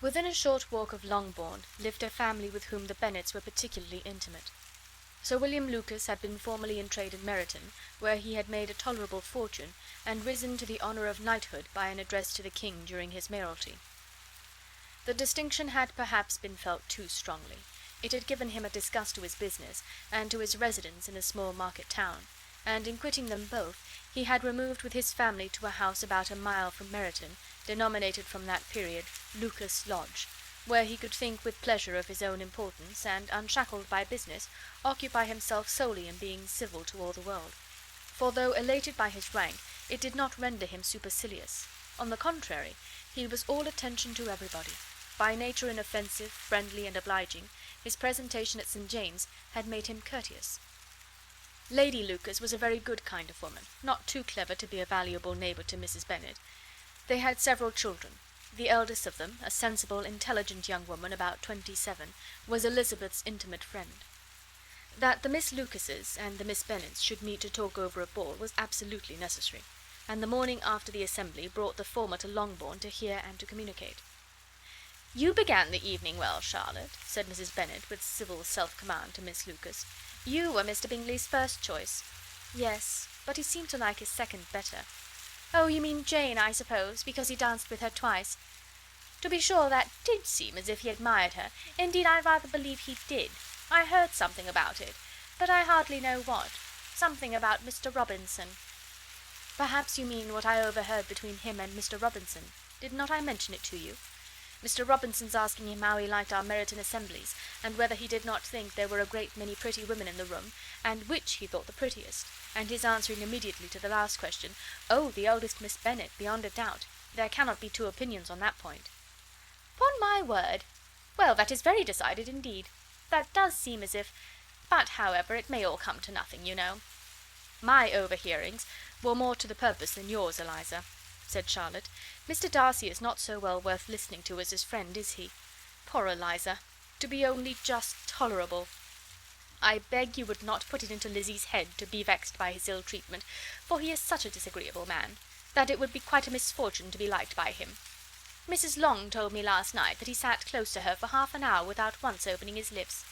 Within a short walk of Longbourn lived a family with whom the Bennets were particularly intimate. Sir William Lucas had been formerly in trade in Meryton, where he had made a tolerable fortune, and risen to the honour of knighthood by an address to the king during his mayoralty. The distinction had perhaps been felt too strongly. It had given him a disgust to his business, and to his residence in a small market town, and in quitting them both, he had removed with his family to a house about a mile from Meryton, denominated from that period Lucas Lodge, where he could think with pleasure of his own importance, and, unshackled by business, occupy himself solely in being civil to all the world. For though elated by his rank, it did not render him supercilious. On the contrary, he was all attention to everybody. By nature inoffensive, friendly, and obliging, his presentation at St. James's had made him courteous. Lady Lucas was a very good kind of woman, not too clever to be a valuable neighbour to Mrs. Bennet. They had several children. The eldest of them, a sensible, intelligent young woman about 27, was Elizabeth's intimate friend. That the Miss Lucases and the Miss Bennets should meet to talk over a ball was absolutely necessary, and the morning after the assembly brought the former to Longbourn to hear and to communicate. "You began the evening well, Charlotte," said Mrs. Bennet, with civil self-command, to Miss Lucas. "You were Mr. Bingley's first choice." "Yes, but he seemed to like his second better." "Oh, you mean Jane, I suppose, because he danced with her twice." "To be sure, that did seem as if he admired her. Indeed, I rather believe he did. I heard something about it, but I hardly know what. Something about Mr. Robinson." "Perhaps you mean what I overheard between him and Mr. Robinson. Did not I mention it to you? Mr. Robinson's asking him how he liked our Meryton assemblies, and whether he did not think there were a great many pretty women in the room, and which he thought the prettiest, and his answering immediately to the last question, 'Oh, the eldest Miss Bennet, beyond a doubt. There cannot be two opinions on that point.'" "'Pon my word! Well, that is very decided indeed. That does seem as if... But, however, it may all come to nothing, you know." "My overhearings were more to the purpose than yours, Eliza," said Charlotte. "Mr. Darcy is not so well worth listening to as his friend, is he? Poor Eliza! To be only just tolerable! I beg you would not put it into Lizzie's head to be vexed by his ill treatment, for he is such a disagreeable man, that it would be quite a misfortune to be liked by him. Mrs. Long told me last night that he sat close to her for half an hour without once opening his lips."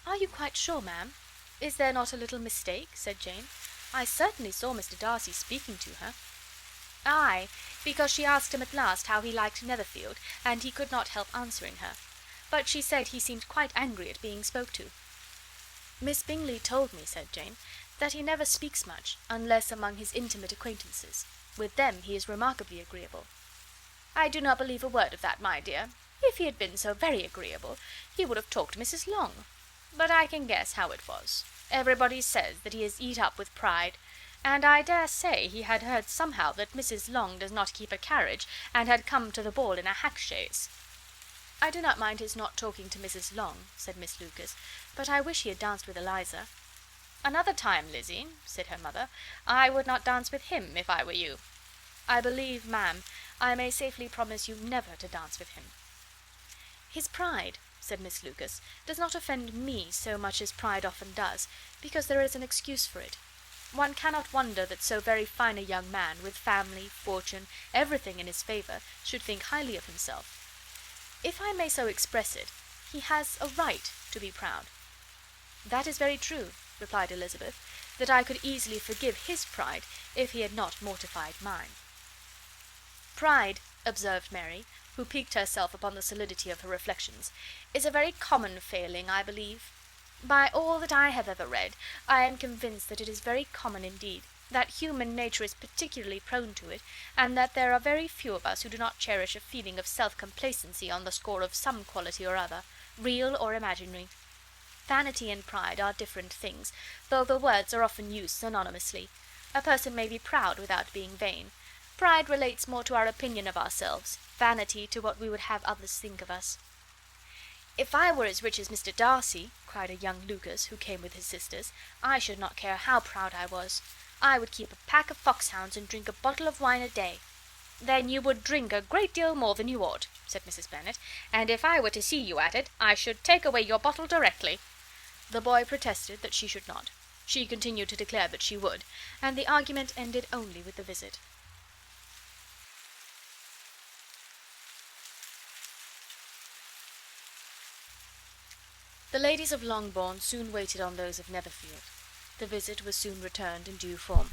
"Are you quite sure, ma'am? Is there not a little mistake?" said Jane. "I certainly saw Mr. Darcy speaking to her." "Aye, because she asked him at last how he liked Netherfield, and he could not help answering her. But she said he seemed quite angry at being spoke to." "Miss Bingley told me," said Jane, "that he never speaks much, unless among his intimate acquaintances. With them he is remarkably agreeable." "I do not believe a word of that, my dear. If he had been so very agreeable, he would have talked to Mrs. Long. But I can guess how it was. Everybody says that he is eat up with pride, and I dare say he had heard somehow that Mrs. Long does not keep a carriage, and had come to the ball in a hack chaise." "I do not mind his not talking to Mrs. Long," said Miss Lucas, "but I wish he had danced with Eliza." "Another time, Lizzie," said her mother, "I would not dance with him, if I were you." "I believe, ma'am, I may safely promise you never to dance with him." "His pride," said Miss Lucas, "does not offend me so much as pride often does, because there is an excuse for it. One cannot wonder that so very fine a young man, with family, fortune, everything in his favour, should think highly of himself. If I may so express it, he has a right to be proud." "That is very true," replied Elizabeth, "that I could easily forgive his pride if he had not mortified mine." "Pride," observed Mary, who piqued herself upon the solidity of her reflections, "is a very common failing, I believe. By all that I have ever read, I am convinced that it is very common indeed, that human nature is particularly prone to it, and that there are very few of us who do not cherish a feeling of self-complacency on the score of some quality or other, real or imaginary. Vanity and pride are different things, though the words are often used synonymously. A person may be proud without being vain. Pride relates more to our opinion of ourselves, vanity to what we would have others think of us." "If I were as rich as Mr. Darcy," cried a young Lucas, who came with his sisters, "I should not care how proud I was. I would keep a pack of foxhounds and drink a bottle of wine a day." "Then you would drink a great deal more than you ought," said Mrs. Bennet, "and if I were to see you at it, I should take away your bottle directly." The boy protested that she should not. She continued to declare that she would, and the argument ended only with the visit. The ladies of Longbourn soon waited on those of Netherfield. The visit was soon returned in due form.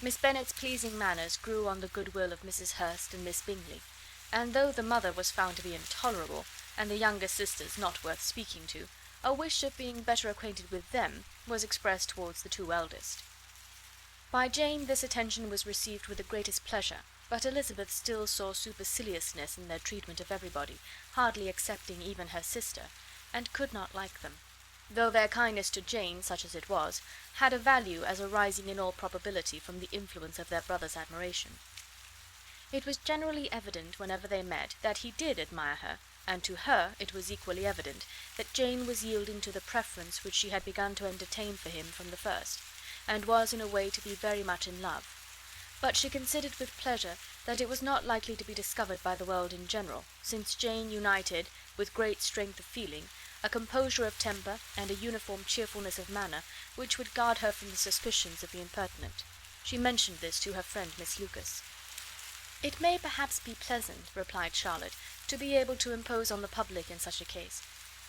Miss Bennet's pleasing manners grew on the goodwill of Mrs. Hurst and Miss Bingley, and though the mother was found to be intolerable, and the younger sisters not worth speaking to, a wish of being better acquainted with them was expressed towards the two eldest. By Jane this attention was received with the greatest pleasure, but Elizabeth still saw superciliousness in their treatment of everybody, hardly excepting even her sister, and could not like them, though their kindness to Jane, such as it was, had a value as arising in all probability from the influence of their brother's admiration. It was generally evident, whenever they met, that he did admire her, and to her it was equally evident that Jane was yielding to the preference which she had begun to entertain for him from the first, and was in a way to be very much in love. But she considered with pleasure that it was not likely to be discovered by the world in general, since Jane united, with great strength of feeling, a composure of temper and a uniform cheerfulness of manner, which would guard her from the suspicions of the impertinent. She mentioned this to her friend Miss Lucas. "It may perhaps be pleasant," replied Charlotte, "to be able to impose on the public in such a case,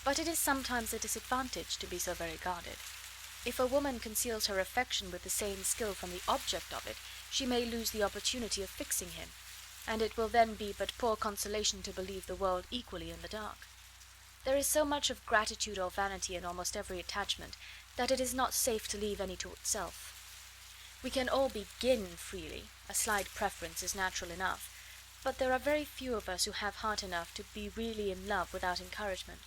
but it is sometimes a disadvantage to be so very guarded. If a woman conceals her affection with the same skill from the object of it, she may lose the opportunity of fixing him, and it will then be but poor consolation to believe the world equally in the dark. There is so much of gratitude or vanity in almost every attachment, that it is not safe to leave any to itself. We can all begin freely, a slight preference is natural enough, but there are very few of us who have heart enough to be really in love without encouragement.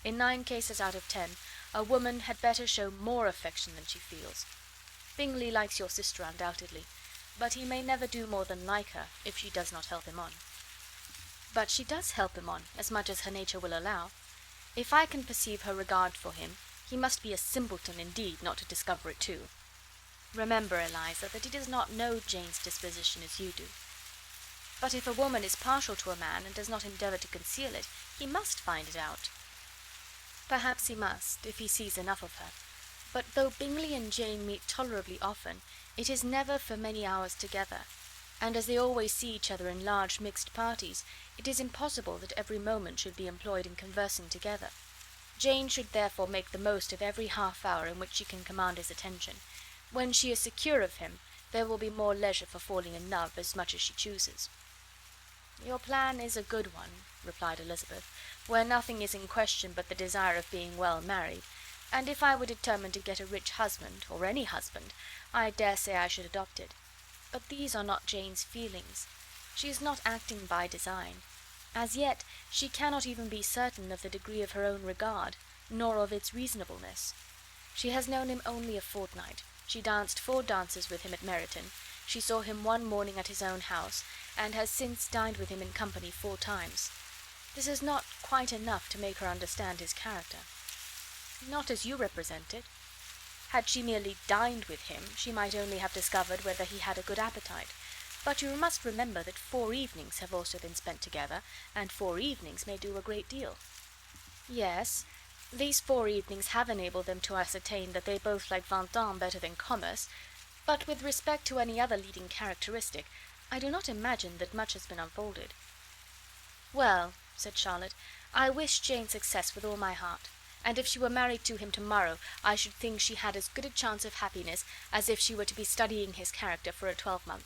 In 9 cases out of 10, a woman had better show more affection than she feels. Bingley likes your sister undoubtedly, but he may never do more than like her, if she does not help him on." "But she does help him on, as much as her nature will allow. If I can perceive her regard for him, he must be a simpleton indeed not to discover it too. Remember, Eliza, that he does not know Jane's disposition as you do. But if a woman is partial to a man, and does not endeavour to conceal it, he must find it out." "Perhaps he must, if he sees enough of her. But though Bingley and Jane meet tolerably often, it is never for many hours together, and as they always see each other in large mixed parties, it is impossible that every moment should be employed in conversing together. Jane should therefore make the most of every half-hour in which she can command his attention. When she is secure of him, there will be more leisure for falling in love as much as she chooses." "Your plan is a good one," replied Elizabeth, "where nothing is in question but the desire of being well married, and if I were determined to get a rich husband, or any husband, I dare say I should adopt it. But these are not Jane's feelings. She is not acting by design. As yet she cannot even be certain of the degree of her own regard, nor of its reasonableness. She has known him only a fortnight. She danced 4 dances with him at Meryton. She saw him one morning at his own house, and has since dined with him in company 4 times. This is not quite enough to make her understand his character." "Not as you represent it. Had she merely dined with him, she might only have discovered whether he had a good appetite. But you must remember that 4 evenings have also been spent together, and 4 evenings may do a great deal." "Yes, these 4 evenings have enabled them to ascertain that they both like Vingt better than commerce, but with respect to any other leading characteristic, I do not imagine that much has been unfolded." "Well," said Charlotte, "I wish Jane success with all my heart, and if she were married to him to-morrow, I should think she had as good a chance of happiness as if she were to be studying his character for a 12-month.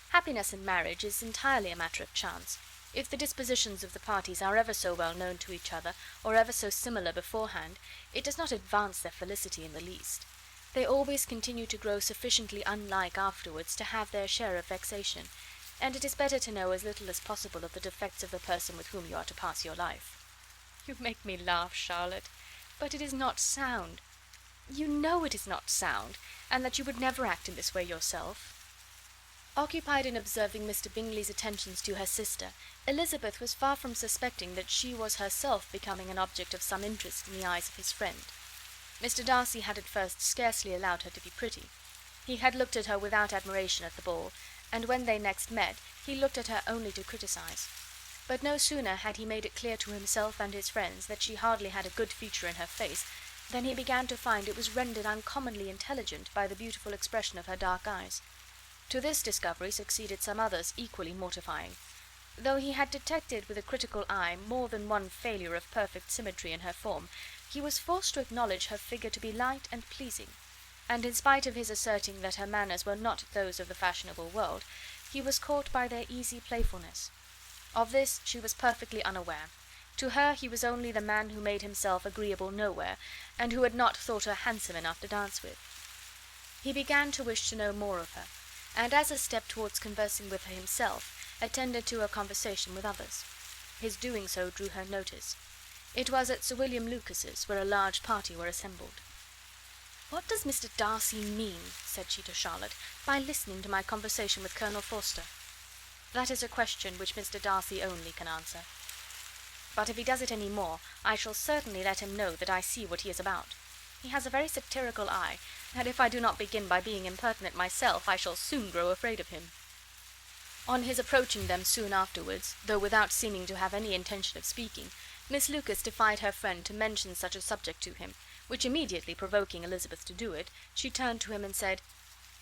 Happiness in marriage is entirely a matter of chance. If the dispositions of the parties are ever so well known to each other, or ever so similar beforehand, it does not advance their felicity in the least. They always continue to grow sufficiently unlike afterwards to have their share of vexation, and it is better to know as little as possible of the defects of the person with whom you are to pass your life." "You make me laugh, Charlotte, but it is not sound. You know it is not sound, and that you would never act in this way yourself." Occupied in observing Mr. Bingley's attentions to her sister, Elizabeth was far from suspecting that she was herself becoming an object of some interest in the eyes of his friend. Mr. Darcy had at first scarcely allowed her to be pretty. He had looked at her without admiration at the ball, and when they next met, he looked at her only to criticise. But no sooner had he made it clear to himself and his friends that she hardly had a good feature in her face, than he began to find it was rendered uncommonly intelligent by the beautiful expression of her dark eyes. To this discovery succeeded some others equally mortifying. Though he had detected with a critical eye more than one failure of perfect symmetry in her form, he was forced to acknowledge her figure to be light and pleasing, and in spite of his asserting that her manners were not those of the fashionable world, he was caught by their easy playfulness. Of this she was perfectly unaware. To her he was only the man who made himself agreeable nowhere, and who had not thought her handsome enough to dance with. He began to wish to know more of her, and as a step towards conversing with her himself, attended to her conversation with others. His doing so drew her notice. It was at Sir William Lucas's, where a large party were assembled. "What does Mr. Darcy mean," said she to Charlotte, "by listening to my conversation with Colonel Forster?" "That is a question which Mr. Darcy only can answer. But if he does it any more, I shall certainly let him know that I see what he is about. He has a very satirical eye, and if I do not begin by being impertinent myself, I shall soon grow afraid of him." On his approaching them soon afterwards, though without seeming to have any intention of speaking, Miss Lucas defied her friend to mention such a subject to him, which immediately provoking Elizabeth to do it, she turned to him and said,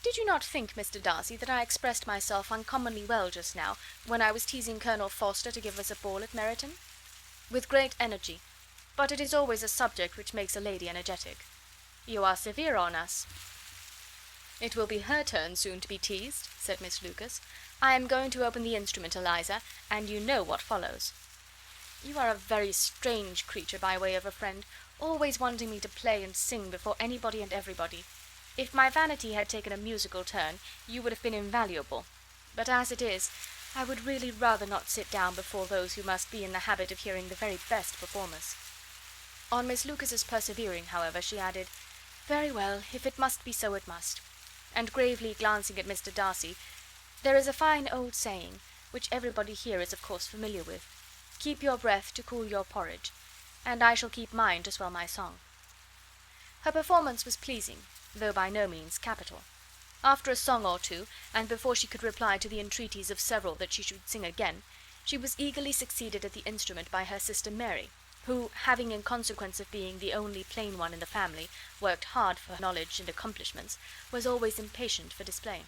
"Did you not think, Mr. Darcy, that I expressed myself uncommonly well just now, when I was teasing Colonel Forster to give us a ball at Meryton?" "With great energy, but it is always a subject which makes a lady energetic." "You are severe on us." "It will be her turn soon to be teased," said Miss Lucas. "I am going to open the instrument, Eliza, and you know what follows." "You are a very strange creature by way of a friend, always wanting me to play and sing before anybody and everybody. If my vanity had taken a musical turn, you would have been invaluable, but as it is, I would really rather not sit down before those who must be in the habit of hearing the very best performers." On Miss Lucas's persevering, however, she added, "Very well, if it must be so, it must," and gravely glancing at Mr. Darcy, "There is a fine old saying, which everybody here is of course familiar with, 'Keep your breath to cool your porridge,' and I shall keep mine to swell my song." Her performance was pleasing, though by no means capital. After a song or two, and before she could reply to the entreaties of several that she should sing again, she was eagerly succeeded at the instrument by her sister Mary, who, having in consequence of being the only plain one in the family, worked hard for knowledge and accomplishments, was always impatient for display.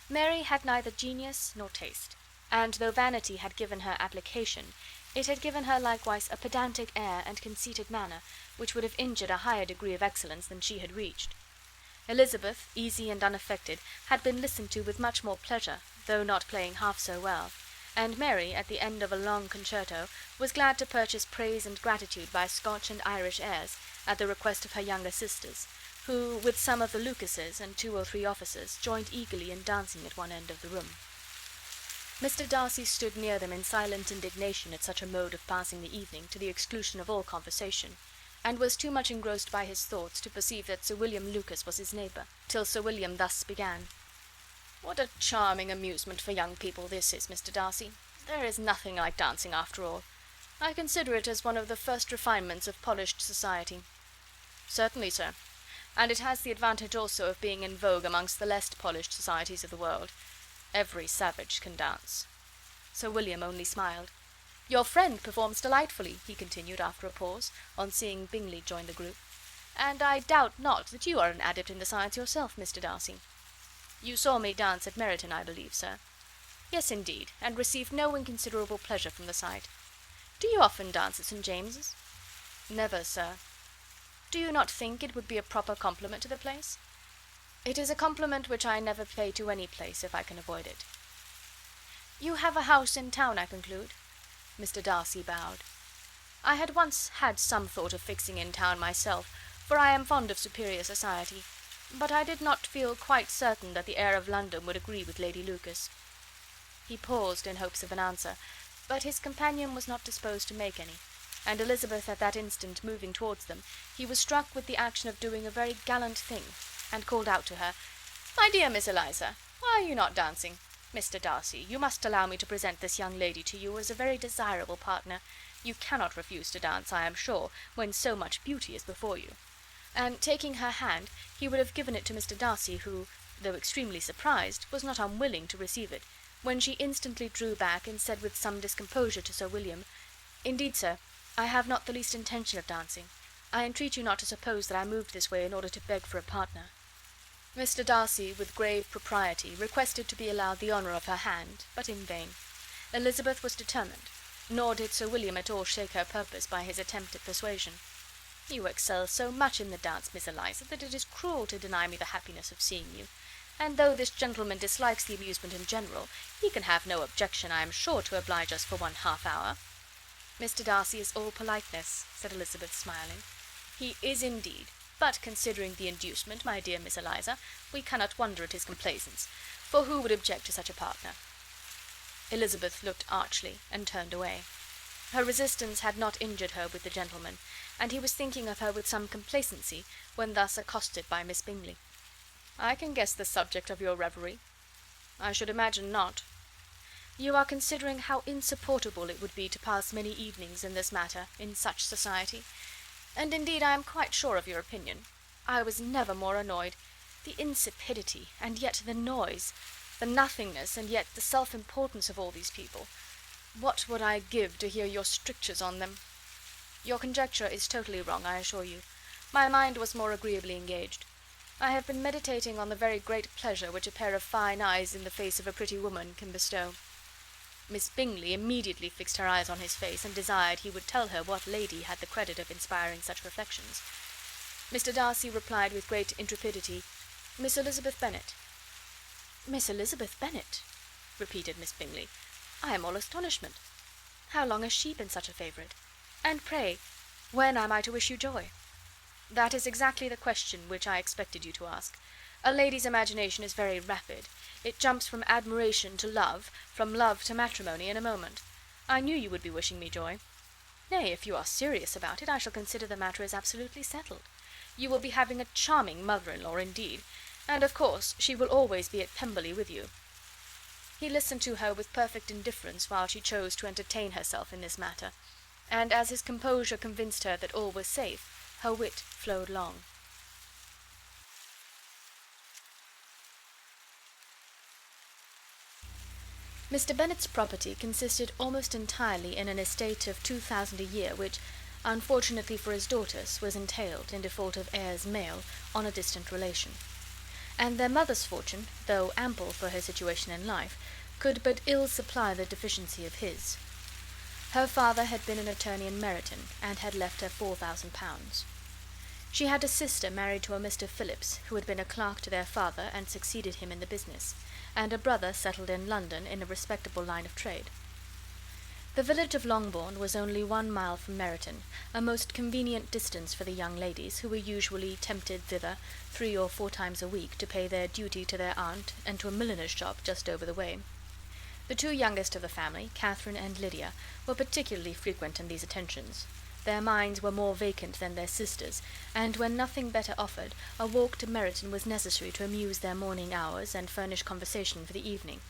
Mary had neither genius nor taste, and though vanity had given her application, it had given her likewise a pedantic air and conceited manner, which would have injured a higher degree of excellence than she had reached. Elizabeth, easy and unaffected, had been listened to with much more pleasure, though not playing half so well, and Mary, at the end of a long concerto, was glad to purchase praise and gratitude by Scotch and Irish airs, at the request of her younger sisters, who, with some of the Lucases and 2 or 3 officers, joined eagerly in dancing at one end of the room. Mr. Darcy stood near them in silent indignation at such a mode of passing the evening, to the exclusion of all conversation, and was too much engrossed by his thoughts to perceive that Sir William Lucas was his neighbour, till Sir William thus began: "What a charming amusement for young people this is, Mr. Darcy! There is nothing like dancing after all. I consider it as one of the first refinements of polished society." "Certainly, sir, and it has the advantage also of being in vogue amongst the less polished societies of the world. Every savage can dance." Sir William only smiled. "Your friend performs delightfully," he continued after a pause, on seeing Bingley join the group, "and I doubt not that you are an adept in the science yourself, Mr. Darcy." "You saw me dance at Meryton, I believe, sir?" "Yes, indeed, and received no inconsiderable pleasure from the sight. Do you often dance at St. James's?" "Never, sir." "Do you not think it would be a proper compliment to the place?" "It is a compliment which I never pay to any place, if I can avoid it." "You have a house in town, I conclude?" Mr. Darcy bowed. "I had once had some thought of fixing in town myself, for I am fond of superior society, but I did not feel quite certain that the air of London would agree with Lady Lucas." He paused in hopes of an answer, but his companion was not disposed to make any, and Elizabeth at that instant moving towards them, he was struck with the action of doing a very gallant thing, and called out to her, "My dear Miss Eliza, why are you not dancing? Mr. Darcy, you must allow me to present this young lady to you as a very desirable partner. You cannot refuse to dance, I am sure, when so much beauty is before you." And taking her hand, he would have given it to Mr. Darcy, who, though extremely surprised, was not unwilling to receive it, when she instantly drew back, and said with some discomposure to Sir William, "Indeed, sir, I have not the least intention of dancing. I entreat you not to suppose that I moved this way in order to beg for a partner." Mr. Darcy, with grave propriety, requested to be allowed the honour of her hand, but in vain. Elizabeth was determined, nor did Sir William at all shake her purpose by his attempt at persuasion. You excel so much in the dance, Miss Eliza, that it is cruel to deny me the happiness of seeing you. And though this gentleman dislikes the amusement in general, he can have no objection, I am sure, to oblige us for 1/2 hour." "Mr. Darcy is all politeness," said Elizabeth, smiling. "He is indeed, but considering the inducement, my dear Miss Eliza, we cannot wonder at his complaisance, for who would object to such a partner?" Elizabeth looked archly, and turned away. Her resistance had not injured her with the gentleman, and he was thinking of her with some complacency, when thus accosted by Miss Bingley. "I can guess the subject of your reverie." "I should imagine not." "You are considering how insupportable it would be to pass many evenings in this matter, in such society. And indeed I am quite sure of your opinion. I was never more annoyed. The insipidity, and yet the noise, the nothingness, and yet the self-importance of all these people. What would I give to hear your strictures on them? Your conjecture is totally wrong, I assure you. My mind was more agreeably engaged. I have been meditating on the very great pleasure which a pair of fine eyes in the face of a pretty woman can bestow." Miss Bingley immediately fixed her eyes on his face, and desired he would tell her what lady had the credit of inspiring such reflections. Mr. Darcy replied with great intrepidity, "Miss Elizabeth Bennet." "Miss Elizabeth Bennet?" repeated Miss Bingley. "I am all astonishment. How long has she been such a favourite? And pray, when am I to wish you joy?" "That is exactly the question which I expected you to ask. A lady's imagination is very rapid. It jumps from admiration to love, from love to matrimony, in a moment. I knew you would be wishing me joy. Nay, if you are serious about it, I shall consider the matter as absolutely settled. You will be having a charming mother-in-law indeed, and of course she will always be at Pemberley with you." He listened to her with perfect indifference while she chose to entertain herself in this matter, and as his composure convinced her that all was safe, her wit flowed long. Mr. Bennet's property consisted almost entirely in an estate of 2,000 a year, which, unfortunately for his daughters, was entailed, in default of heirs male, on a distant relation. And their mother's fortune, though ample for her situation in life, could but ill supply the deficiency of his. Her father had been an attorney in Meryton, and had left her £4,000. She had a sister married to a Mr. Phillips, who had been a clerk to their father, and succeeded him in the business, and a brother settled in London in a respectable line of trade. The village of Longbourn was only 1 mile from Meryton, a most convenient distance for the young ladies, who were usually tempted thither 3 or 4 times a week to pay their duty to their aunt and to a milliner's shop just over the way. The 2 youngest of the family, Catherine and Lydia, were particularly frequent in these attentions. Their minds were more vacant than their sisters', and when nothing better offered, a walk to Meryton was necessary to amuse their morning hours and furnish conversation for the evening.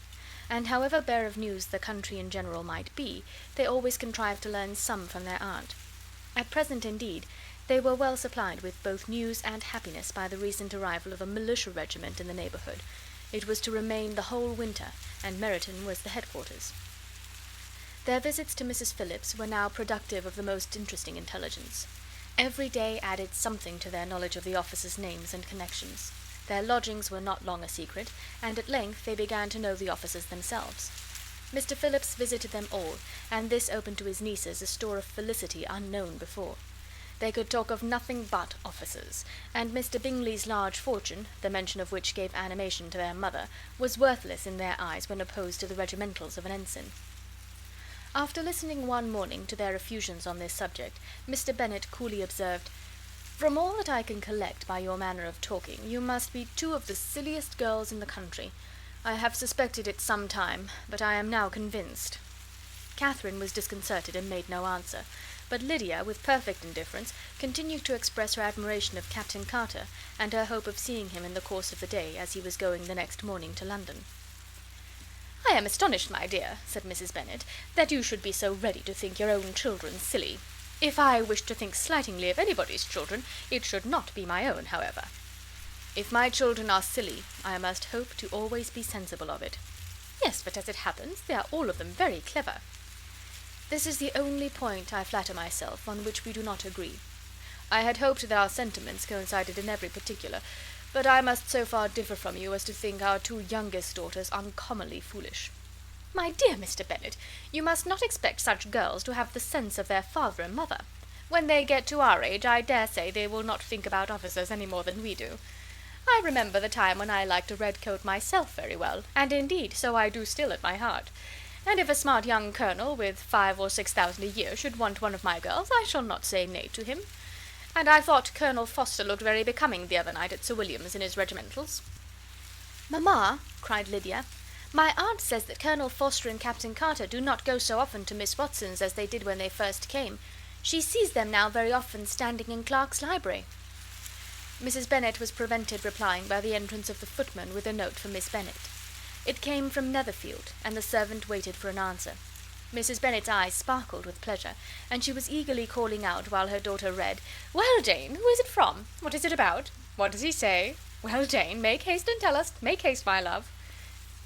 And however bare of news the country in general might be, they always contrived to learn some from their aunt. At present, indeed, they were well supplied with both news and happiness by the recent arrival of a militia regiment in the neighbourhood. It was to remain the whole winter, and Meryton was the headquarters. Their visits to Mrs. Phillips were now productive of the most interesting intelligence. Every day added something to their knowledge of the officers' names and connections. Their lodgings were not long a secret, and at length they began to know the officers themselves. Mr. Phillips visited them all, and this opened to his nieces a store of felicity unknown before. They could talk of nothing but officers, and Mr. Bingley's large fortune, the mention of which gave animation to their mother, was worthless in their eyes when opposed to the regimentals of an ensign. After listening one morning to their effusions on this subject, Mr. Bennet coolly observed, "From all that I can collect by your manner of talking, you must be 2 of the silliest girls in the country. I have suspected it some time, but I am now convinced." Catherine was disconcerted and made no answer, but Lydia, with perfect indifference, continued to express her admiration of Captain Carter, and her hope of seeing him in the course of the day, as he was going the next morning to London. "I am astonished, my dear," said Mrs. Bennet, "that you should be so ready to think your own children silly. If I wished to think slightingly of anybody's children, it should not be my own, however. If my children are silly, I must hope to always be sensible of it." "Yes, but as it happens, they are all of them very clever." "This is the only point, I flatter myself, on which we do not agree. I had hoped that our sentiments coincided in every particular, but I must so far differ from you as to think our 2 youngest daughters uncommonly foolish." "My dear Mr. Bennet, you must not expect such girls to have the sense of their father and mother. When they get to our age, I dare say they will not think about officers any more than we do. I remember the time when I liked a red coat myself very well, and indeed so I do still at my heart. And if a smart young colonel with 5,000 or 6,000 a year should want one of my girls, I shall not say nay to him. And I thought Colonel Foster looked very becoming the other night at Sir William's in his regimentals." "Mamma," cried Lydia, "my aunt says that Colonel Foster and Captain Carter do not go so often to Miss Watson's as they did when they first came. She sees them now very often standing in Clark's library." Mrs. Bennet was prevented replying by the entrance of the footman with a note for Miss Bennet. It came from Netherfield, and the servant waited for an answer. Mrs. Bennet's eyes sparkled with pleasure, and she was eagerly calling out while her daughter read, "Well, Jane, who is it from? What is it about? What does he say? Well, Jane, make haste and tell us. Make haste, my love."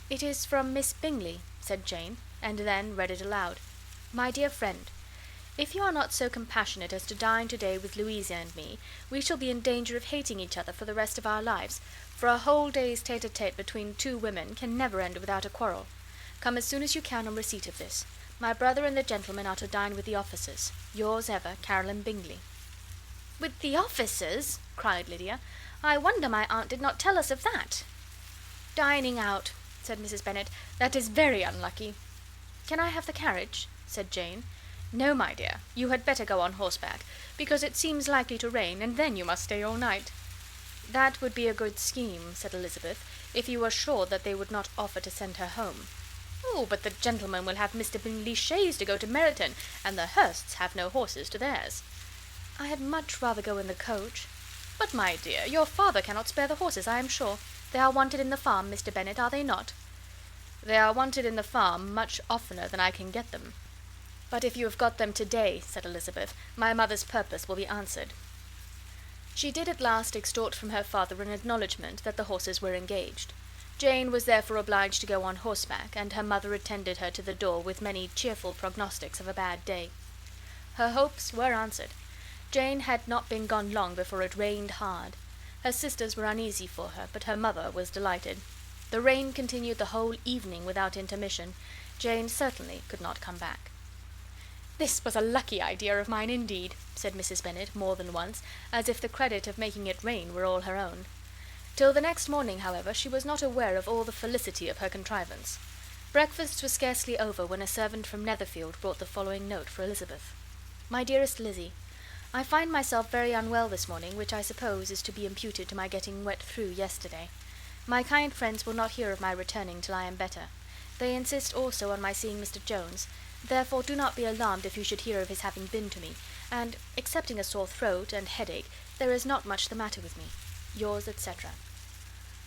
"It is from Miss Bingley," said Jane, and then read it aloud. "My dear friend, if you are not so compassionate as to dine to-day with Louisa and me, we shall be in danger of hating each other for the rest of our lives, for a whole day's tete-a-tete between two women can never end without a quarrel. Come as soon as you can on receipt of this. My brother and the gentlemen are to dine with the officers. Yours ever, Caroline Bingley." "With the officers?" cried Lydia. "I wonder my aunt did not tell us of that." "Dining out," said Mrs. Bennet. "That is very unlucky." "Can I have the carriage?" said Jane. "No, my dear, you had better go on horseback, because it seems likely to rain, and then you must stay all night." "That would be a good scheme," said Elizabeth, "if you were sure that they would not offer to send her home." "Oh, but the gentlemen will have Mr. Bingley's chaise to go to Meryton, and the Hursts have no horses to theirs." "I had much rather go in the coach." "But, my dear, your father cannot spare the horses, I am sure. They are wanted in the farm, Mr. Bennet, are they not?" "They are wanted in the farm much oftener than I can get them." "But if you have got them to-day," said Elizabeth, "my mother's purpose will be answered." She did at last extort from her father an acknowledgment that the horses were engaged. Jane was therefore obliged to go on horseback, and her mother attended her to the door with many cheerful prognostics of a bad day. Her hopes were answered. Jane had not been gone long before it rained hard. Her sisters were uneasy for her, but her mother was delighted. The rain continued the whole evening without intermission. Jane certainly could not come back. "This was a lucky idea of mine indeed," said Mrs. Bennet more than once, as if the credit of making it rain were all her own. Till the next morning, however, she was not aware of all the felicity of her contrivance. Breakfast was scarcely over when a servant from Netherfield brought the following note for Elizabeth. "My dearest Lizzie, I find myself very unwell this morning, which I suppose is to be imputed to my getting wet through yesterday. My kind friends will not hear of my returning till I am better. They insist also on my seeing Mr. Jones, therefore do not be alarmed if you should hear of his having been to me, and, excepting a sore throat and headache, there is not much the matter with me. Yours, etc."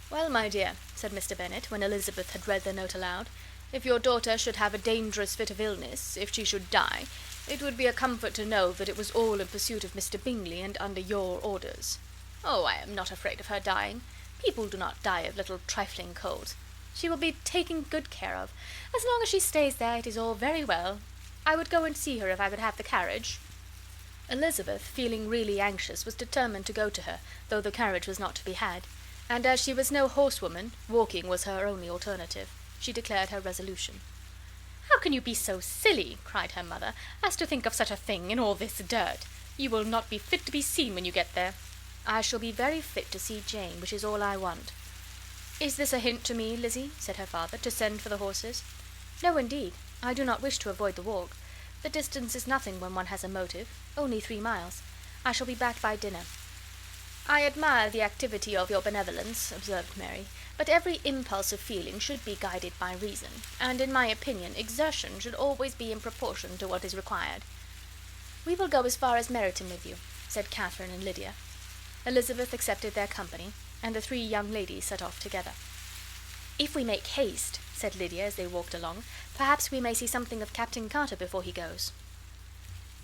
"Well, my dear," said Mr. Bennet, when Elizabeth had read the note aloud, "if your daughter should have a dangerous fit of illness, if she should die, it would be a comfort to know that it was all in pursuit of Mr. Bingley and under your orders." "Oh, I am not afraid of her dying. People do not die of little trifling colds. She will be taken good care of. As long as she stays there, it is all very well. I would go and see her if I could have the carriage." Elizabeth, feeling really anxious, was determined to go to her, though the carriage was not to be had, and as she was no horsewoman, walking was her only alternative. She declared her resolution. "How can you be so silly," cried her mother, "as to think of such a thing in all this dirt? You will not be fit to be seen when you get there." "I shall be very fit to see Jane, which is all I want." "Is this a hint to me, Lizzie," said her father, "to send for the horses?" "No, indeed. I do not wish to avoid the walk. The distance is nothing when one has a motive. Only 3 miles. I shall be back by dinner." "I admire the activity of your benevolence," observed Mary, "but every impulse of feeling should be guided by reason, and, in my opinion, exertion should always be in proportion to what is required." "We will go as far as Meryton with you," said Catherine and Lydia. Elizabeth accepted their company, and the 3 young ladies set off together. "If we make haste," said Lydia as they walked along, "perhaps we may see something of Captain Carter before he goes."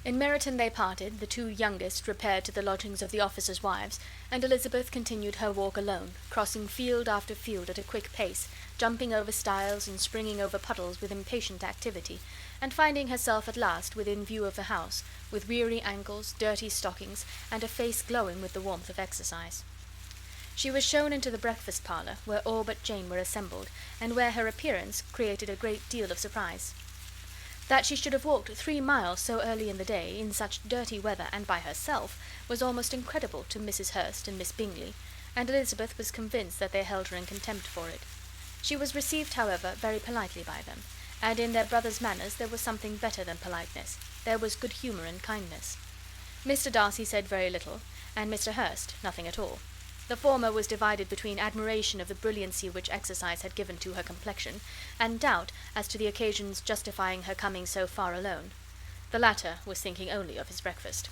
In Meryton they parted, the 2 youngest repaired to the lodgings of the officers' wives, and Elizabeth continued her walk alone, crossing field after field at a quick pace, jumping over stiles and springing over puddles with impatient activity, and finding herself at last within view of the house, with weary ankles, dirty stockings, and a face glowing with the warmth of exercise. She was shown into the breakfast parlour, where all but Jane were assembled, and where her appearance created a great deal of surprise. That she should have walked 3 miles so early in the day, in such dirty weather, and by herself, was almost incredible to Mrs. Hurst and Miss Bingley, and Elizabeth was convinced that they held her in contempt for it. She was received, however, very politely by them, and in their brother's manners there was something better than politeness. There was good humour and kindness. Mr. Darcy said very little, and Mr. Hurst nothing at all. The former was divided between admiration of the brilliancy which exercise had given to her complexion, and doubt as to the occasions justifying her coming so far alone. The latter was thinking only of his breakfast.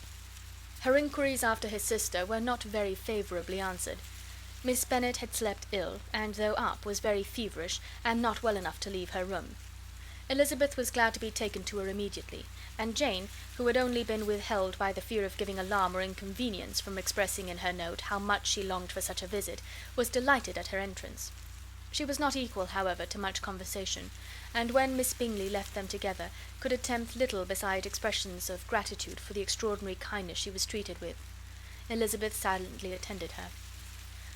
Her inquiries after his sister were not very favourably answered. Miss Bennet had slept ill, and though up, was very feverish, and not well enough to leave her room. Elizabeth was glad to be taken to her immediately, and Jane, who had only been withheld by the fear of giving alarm or inconvenience from expressing in her note how much she longed for such a visit, was delighted at her entrance. She was not equal, however, to much conversation, and when Miss Bingley left them together, could attempt little beside expressions of gratitude for the extraordinary kindness she was treated with. Elizabeth silently attended her.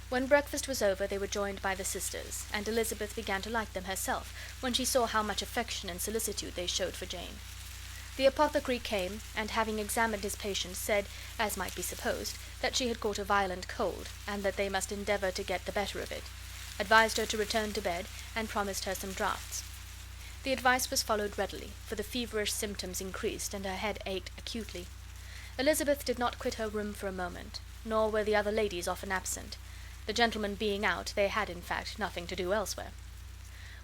When breakfast was over, they were joined by the sisters, and Elizabeth began to like them herself, when she saw how much affection and solicitude they showed for Jane. The apothecary came, and having examined his patient, said, as might be supposed, that she had caught a violent cold, and that they must endeavour to get the better of it, advised her to return to bed, and promised her some draughts. The advice was followed readily, for the feverish symptoms increased, and her head ached acutely. Elizabeth did not quit her room for a moment, nor were the other ladies often absent. The gentlemen being out, they had, in fact, nothing to do elsewhere.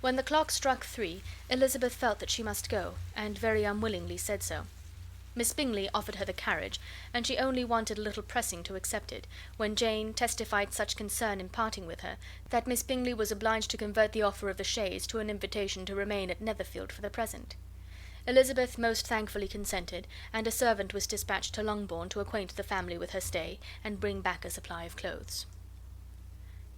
When the clock struck 3, Elizabeth felt that she must go, and very unwillingly said so. Miss Bingley offered her the carriage, and she only wanted a little pressing to accept it, when Jane testified such concern in parting with her, that Miss Bingley was obliged to convert the offer of the chaise to an invitation to remain at Netherfield for the present. Elizabeth most thankfully consented, and a servant was dispatched to Longbourn to acquaint the family with her stay, and bring back a supply of clothes.